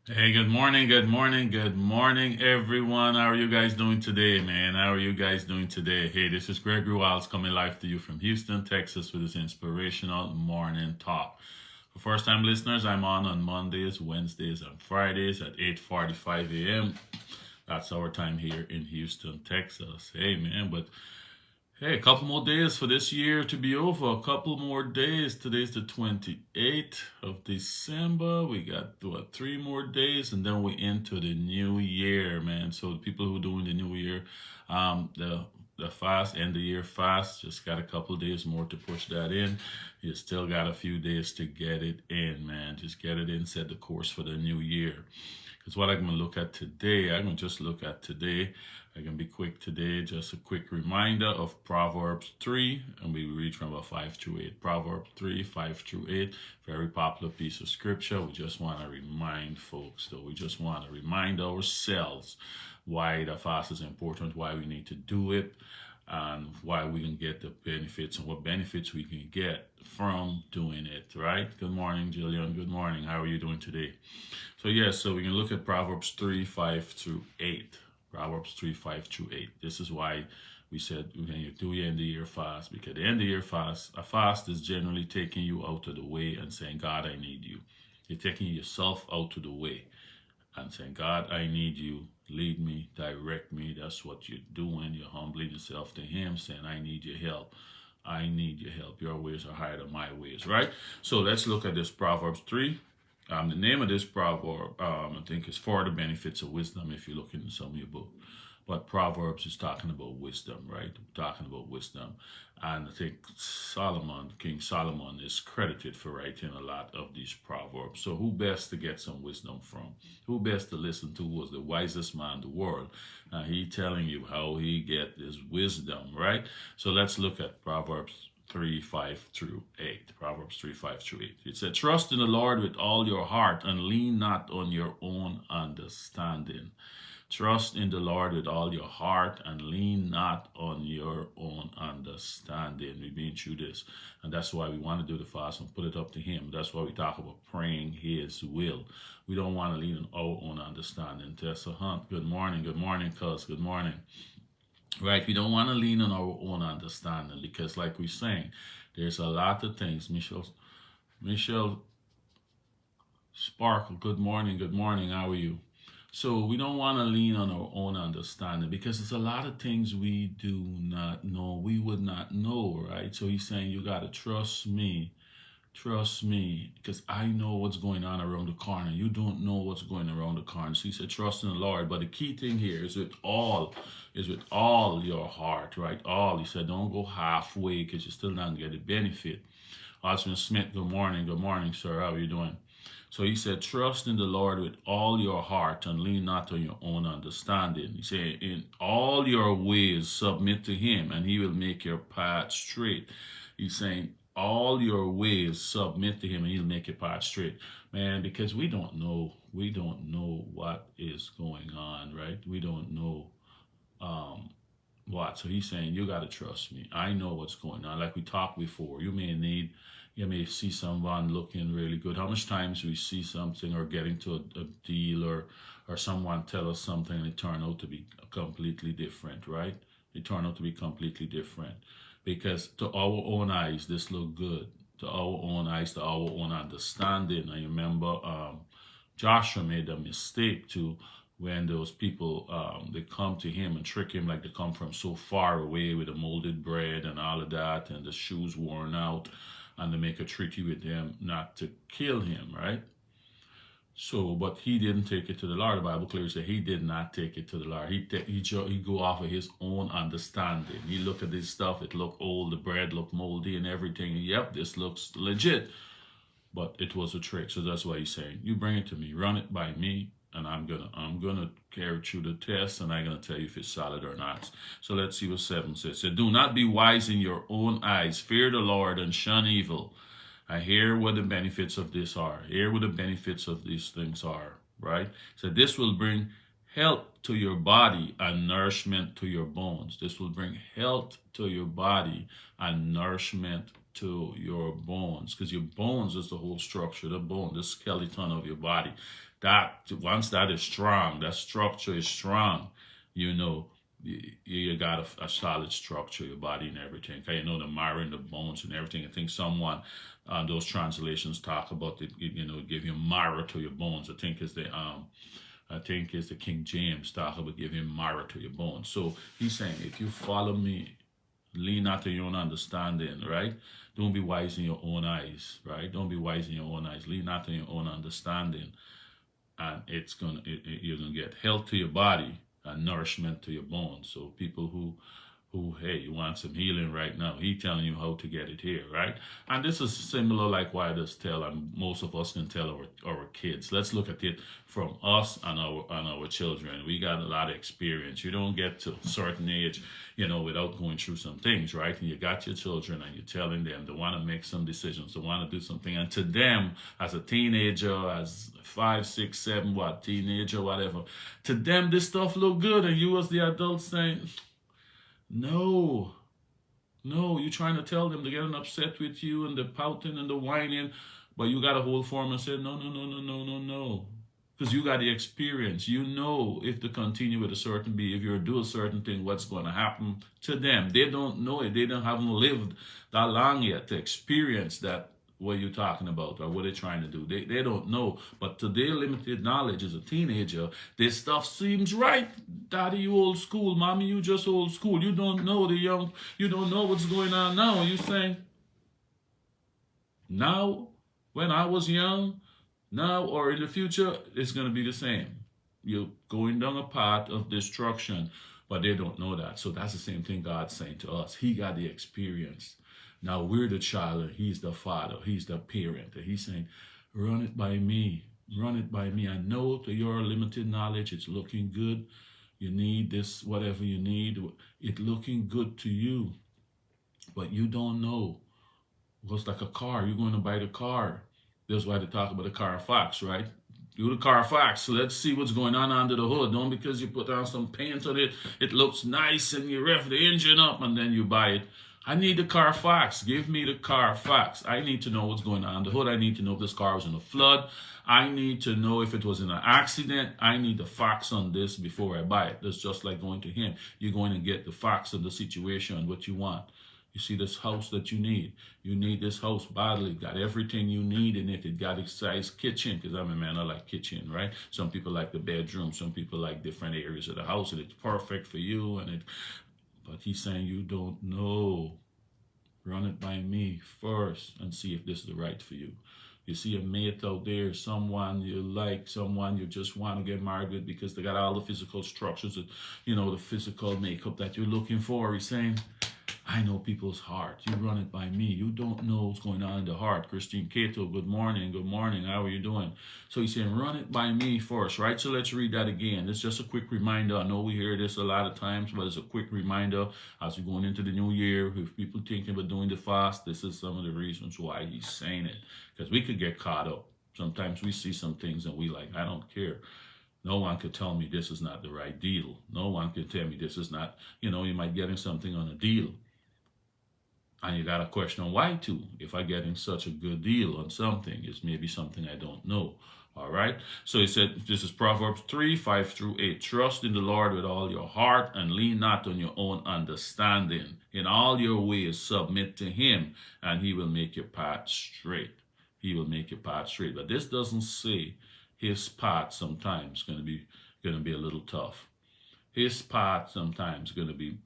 Hey, good morning, everyone. How are you guys doing today, man? How are you guys doing today? Hey, this is Gregory Wiles coming live to you from Houston, Texas with this inspirational morning talk. For first-time listeners, I'm on Mondays, Wednesdays, and Fridays at 8:45 a.m. That's our time here in Houston, Texas. Hey, man, but hey, a couple more days for this year to be over. A couple more days. Today's the 28th of December. We got what, 3 more days, and then we into the new year, man. So the people who are doing the new year, the fast end the year fast, just got a couple days more to push that in. You still got a few days to get it in, man. Just get it in, set the course for the new year. Because what I'm going to look at today, I'm going to just look at today. I can be quick today. Just a quick reminder of Proverbs 3, and we read from about 5 through 8. Proverbs 3, 5 through 8, very popular piece of scripture. We just want to remind folks, though. We just want to remind ourselves why the fast is important, why we need to do it, and why we can get the benefits and what benefits we can get from doing it, right? Good morning, Jillian. Good morning. How are you doing today? So we can look at Proverbs 3, 5 through 8. Proverbs 3, 5 through 8. This is why we said we can do your end of year fast, because the end of year fast, a fast is generally taking you out of the way and saying, God, I need you. You're taking yourself out of the way and saying, God, I need you. Lead me, direct me. That's what you're doing. You're humbling yourself to Him, saying, I need your help. I need your help. Your ways are higher than my ways, right? So let's look at this Proverbs 3. The name of this proverb, I think, is For the Benefits of Wisdom, if you look into some of your book. But Proverbs is talking about wisdom, right? Talking about wisdom. And I think King Solomon, is credited for writing a lot of these proverbs. So who best to get some wisdom from? Who best to listen to was the wisest man in the world? He telling you how he get this wisdom, right? So let's look at Proverbs 3, 5 through 8. Proverbs 3, 5 through 8. It said, Trust in the Lord with all your heart and lean not on your own understanding. Trust in the Lord with all your heart and lean not on your own understanding. We've been through this, and that's why we want to do the fast and put it up to Him. That's why we talk about praying His will. We don't want to lean on our own understanding. Tessa Hunt, good morning, cuz, good morning. Right, we don't want to lean on our own understanding because, like we're saying, there's a lot of things. Michelle Sparkle, good morning, how are you? So we don't want to lean on our own understanding because there's a lot of things we do not know, we would not know, right? So he's saying you got to trust me, because I know what's going on around the corner. You don't know what's going around the corner. So he said, trust in the Lord. But the key thing here is with all your heart, right? All. He said, don't go halfway because you're still not going to get the benefit. Osman Smith, good morning. Good morning, sir. How are you doing? So he said, trust in the Lord with all your heart and lean not on your own understanding. He said, in all your ways submit to him and he will make your path straight. He's saying, all your ways submit to him and he'll make your path straight. Man, because we don't know what is going on, right? We don't know what. So he's saying, you got to trust me. I know what's going on. Like we talked before, you may see someone looking really good. How much times we see something or get into a deal or someone tell us something and it turn out to be completely different, right? It turn out to be completely different because to our own eyes, this look good. To our own eyes, to our own understanding. I remember Joshua made a mistake too when those people they come to him and trick him like they come from so far away with the molded bread and all of that and the shoes worn out and they make a treaty with them not to kill him, right? So, but he didn't take it to the Lord. The Bible clearly says he did not take it to the Lord. He go off of his own understanding. He look at this stuff. It looked old. The bread looked moldy and everything. Yep, this looks legit. But it was a trick. So that's why he's saying, you bring it to me, run it by me, and I'm gonna carry through the test, and I'm gonna tell you if it's solid or not. So let's see what 7 says. So do not be wise in your own eyes. Fear the Lord and shun evil. I hear what the benefits of this are. Hear what the benefits of these things are, right? So this will bring health to your body and nourishment to your bones. This will bring health to your body and nourishment to your bones, because your bones is the whole structure, the bone, the skeleton of your body. That once that is strong, that structure is strong, you know, you got a solid structure, your body and everything. Okay, you know, the marrow and the bones and everything. I think someone those translations talk about it, you know, give you marrow to your bones. I think it's the King James talk about giving marrow to your bones. So he's saying, if you follow me, lean not to your own understanding, right? Don't be wise in your own eyes, right? Don't be wise in your own eyes. Lean not to your own understanding, and you're gonna get health to your body and nourishment to your bones. So people who, hey, you want some healing right now, he telling you how to get it here, right? And this is similar like why I just tell, and most of us can tell our kids. Let's look at it from us and our children. We got a lot of experience. You don't get to a certain age, you know, without going through some things, right? And you got your children and you're telling them they want to make some decisions, they want to do something. And to them, as a teenager, as 5, 6, 7, teenager, whatever, to them this stuff look good, and you as the adult saying, no, you're trying to tell them, they're getting upset with you and the pouting and the whining, but you got to hold for them and say, no. Because you got the experience. You know if to continue with a certain behavior or do a certain thing, what's going to happen to them. They don't know it. They haven't lived that long yet to experience that, what you're talking about or what they're trying to do. They don't know. But to their limited knowledge as a teenager, this stuff seems right. Daddy, you old school. Mommy, you just old school. You don't know you don't know what's going on now. You're saying, now, when I was young, now or in the future, it's going to be the same. You're going down a path of destruction, but they don't know that. So that's the same thing God's saying to us. He got the experience. Now we're the child, and he's the father, he's the parent. And he's saying, run it by me. Run it by me. I know to your limited knowledge, it's looking good. You need this, whatever you need. It's looking good to you. But you don't know. It's like a car. You're going to buy the car. That's why they talk about the Carfax, right? Do the Carfax. So let's see what's going on under the hood. Don't because you put on some paint on it, it looks nice and you rev the engine up and then you buy it. I need the Carfax. Give me the Carfax. I need to know what's going on under the hood. I need to know if this car was in a flood. I need to know if it was in an accident. I need the facts on this before I buy it. That's just like going to him. You're going to get the facts of the situation, what you want. You see this house that you need. You need this house badly. Got everything you need in it. It got a size kitchen, because I'm a man, I like kitchen, right? Some people like the bedroom. Some people like different areas of the house, and it's perfect for you. But he's saying, you don't know. Run it by me first and see if this is the right for you. You see a mate out there, someone you like, someone you just want to get married with because they got all the physical structures, the physical makeup that you're looking for. He's saying, I know people's heart. You run it by me. You don't know what's going on in the heart. Christine Cato, good morning. Good morning. How are you doing? So he's saying, run it by me first, right? So let's read that again. It's just a quick reminder. I know we hear this a lot of times, but it's a quick reminder as we're going into the new year. If people thinking about doing the fast, this is some of the reasons why he's saying it. Because we could get caught up. Sometimes we see some things and we like, I don't care. No one could tell me this is not the right deal. No one can tell me this is not, you might get in something on a deal. And you got to question why too. If I get in such a good deal on something, it's maybe something I don't know. All right. So he said, this is Proverbs 3, 5 through 8. Trust in the Lord with all your heart and lean not on your own understanding. In all your ways, submit to him and he will make your path straight. He will make your path straight. But this doesn't say his path sometimes going to be a little tough. His path sometimes going to be,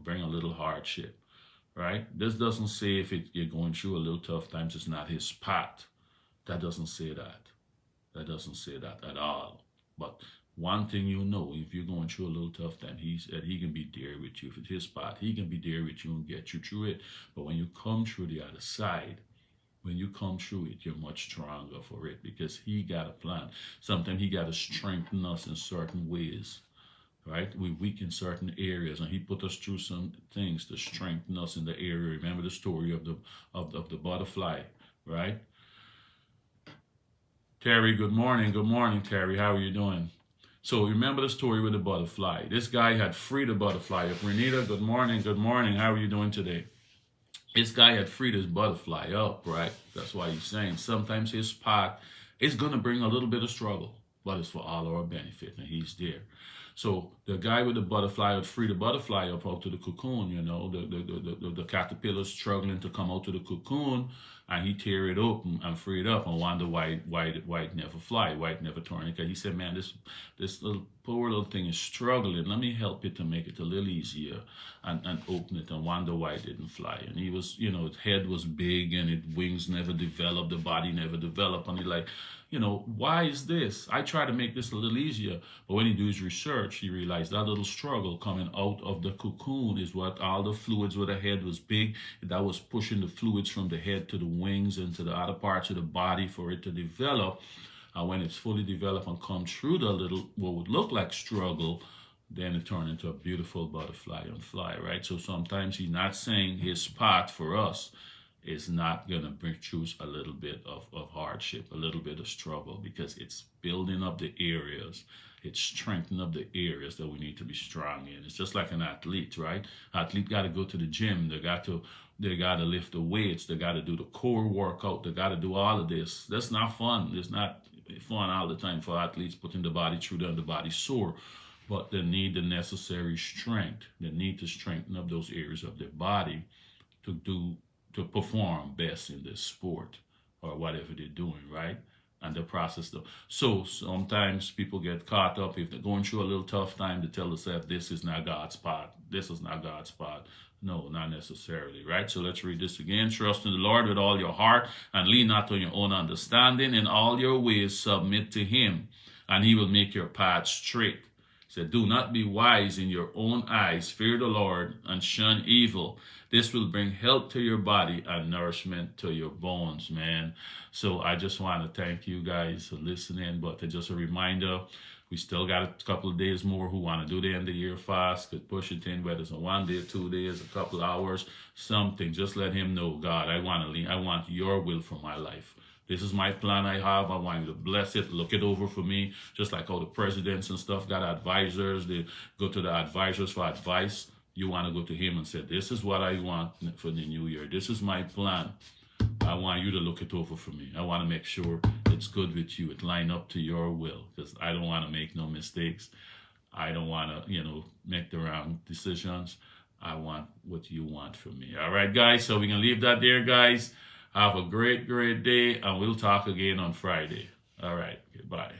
bring a little hardship. Right? This doesn't say if you're going through a little tough times, it's not his path. That doesn't say that. That doesn't say that at all. But one thing if you're going through a little tough time, he said he can be there with you. If it's his path, he can be there with you and get you through it. But when you come through the other side, you're much stronger for it because he got a plan. Sometimes he got to strengthen us in certain ways. Right? We weaken certain areas, and he put us through some things to strengthen us in the area. Remember the story of the butterfly, right? Terry, good morning. Good morning, Terry. How are you doing? So remember the story with the butterfly. This guy had freed the butterfly. Renita, good morning. Good morning. How are you doing today? This guy had freed his butterfly up, right? That's why he's saying sometimes his path is going to bring a little bit of struggle, but it's for all our benefit, and he's there. So the guy with the butterfly would free the butterfly up out to the cocoon, the caterpillar struggling to come out to the cocoon, and he tear it open and free it up and wonder why it never fly, why it never turn. Because he said, man, this little poor little thing is struggling. Let me help it to make it a little easier and open it and wonder why it didn't fly. And he was, its head was big and its wings never developed, the body never developed. And he like, why is this? I try to make this a little easier. But when he do his research, he realized that little struggle coming out of the cocoon is what all the fluids where the head was big, that was pushing the fluids from the head to the wings and to the other parts of the body for it to develop. And when it's fully developed and come through the little, what would look like struggle, then it turned into a beautiful butterfly and fly, right? So sometimes he's not saying his path for us is not going to choose a little bit of hardship, a little bit of struggle, because it's building up the areas. It's strengthening up the areas that we need to be strong in. It's just like an athlete, right? Athlete got to go to the gym. They got to lift the weights. They got to do the core workout. They got to do all of this. That's not fun. It's not fun all the time for athletes putting the body through the body sore. But they need the necessary strength. They need to strengthen up those areas of their body to perform best in this sport or whatever they're doing, right? And the process though. So sometimes people get caught up if they're going through a little tough time to tell themselves this is not God's spot. This is not God's spot. No, not necessarily, right? So let's read this again. Trust in the Lord with all your heart and lean not on your own understanding. In all your ways submit to him, and he will make your path straight. He said, do not be wise in your own eyes. Fear the Lord and shun evil. This will bring health to your body and nourishment to your bones, man. So I just want to thank you guys for listening. But just a reminder, we still got a couple of days more who want to do the end of the year fast. Could push it in, whether it's a 1 day, 2 days, a couple hours, something. Just let him know, God, I want your will for my life. This is my plan I have. I want you to bless it. Look it over for me. Just like all the presidents and stuff got advisors. They go to the advisors for advice. You want to go to him and say, this is what I want for the new year. This is my plan. I want you to look it over for me. I want to make sure it's good with you. It line up to your will, because I don't want to make no mistakes. I don't want to, make the wrong decisions. I want what you want from me. All right, guys. So we're going to leave that there, guys. Have a great, great day, and we'll talk again on Friday. All right. Goodbye.